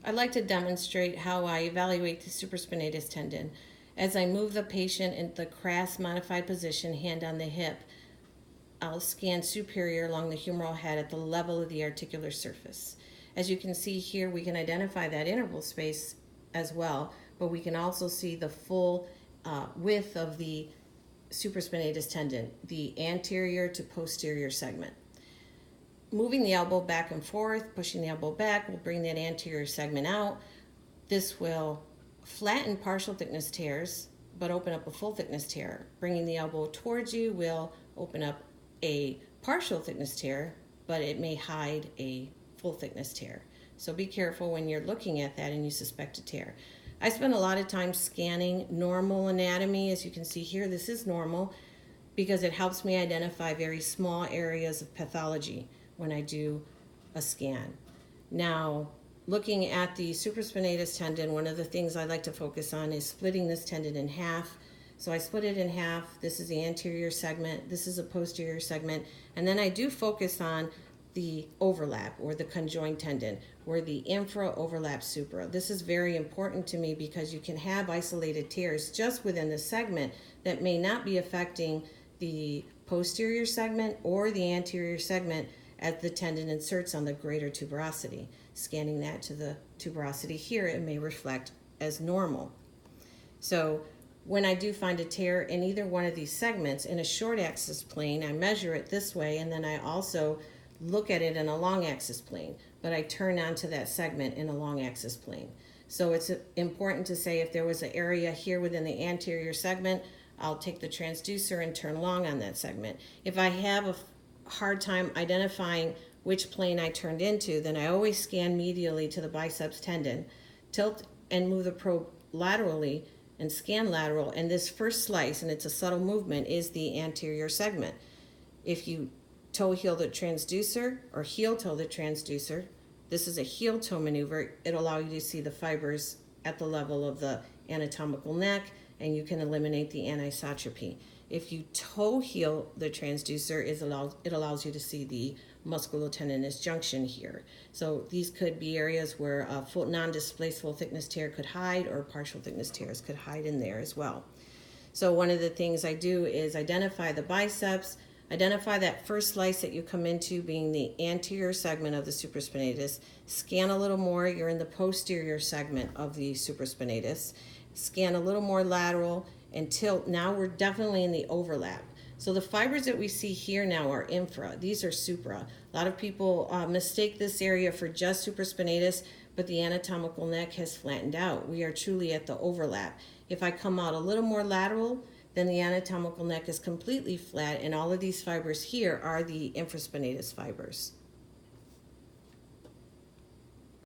I'd like to demonstrate how I evaluate the supraspinatus tendon. As I move the patient in the CRAS modified position, hand on the hip, I'll scan superior along the humeral head at the level of the articular surface. As you can see here, we can identify that interval space as well, but we can also see the full width of the supraspinatus tendon, the anterior to posterior segment. Moving the elbow back and forth, pushing the elbow back, will bring that anterior segment out. This will flatten partial thickness tears, but open up a full thickness tear. Bringing the elbow towards you will open up a partial thickness tear, but it may hide a full thickness tear. So be careful when you're looking at that and you suspect a tear. I spend a lot of time scanning normal anatomy. As you can see here, this is normal because it helps me identify very small areas of pathology when I do a scan. Now, looking at the supraspinatus tendon, one of the things I like to focus on is splitting this tendon in half. So I split it in half. This is the anterior segment, this is a posterior segment, and then I do focus on the overlap or the conjoined tendon where the infra overlaps supra. This is very important to me because you can have isolated tears just within the segment that may not be affecting the posterior segment or the anterior segment as the tendon inserts on the greater tuberosity. Scanning that to the tuberosity here, it may reflect as normal. So when I do find a tear in either one of these segments in a short axis plane, I measure it this way, and then I also look at it in a long axis plane, but I turn onto that segment in a long axis plane. So it's important to say if there was an area here within the anterior segment, I'll take the transducer and turn long on that segment. If I have a hard time identifying which plane I turned into, then I always scan medially to the biceps tendon, tilt and move the probe laterally and scan lateral, and this first slice, and it's a subtle movement, is the anterior segment. If you toe heel the transducer or heel toe the transducer, this is a heel toe maneuver, it'll allow you to see the fibers at the level of the anatomical neck, and you can eliminate the anisotropy. If you toe heel the transducer, it allows you to see the musculotendinous junction here. So these could be areas where a full non-displaced full thickness tear could hide, or partial thickness tears could hide in there as well. So one of the things I do is identify the biceps, identify that first slice that you come into being the anterior segment of the supraspinatus, scan a little more, you're in the posterior segment of the supraspinatus, scan a little more lateral, and tilt. Now we're definitely in the overlap. So the fibers that we see here now are infra. These are supra. A lot of people mistake this area for just supraspinatus, but the anatomical neck has flattened out. We are truly at the overlap. If I come out a little more lateral, then the anatomical neck is completely flat, and all of these fibers here are the infraspinatus fibers.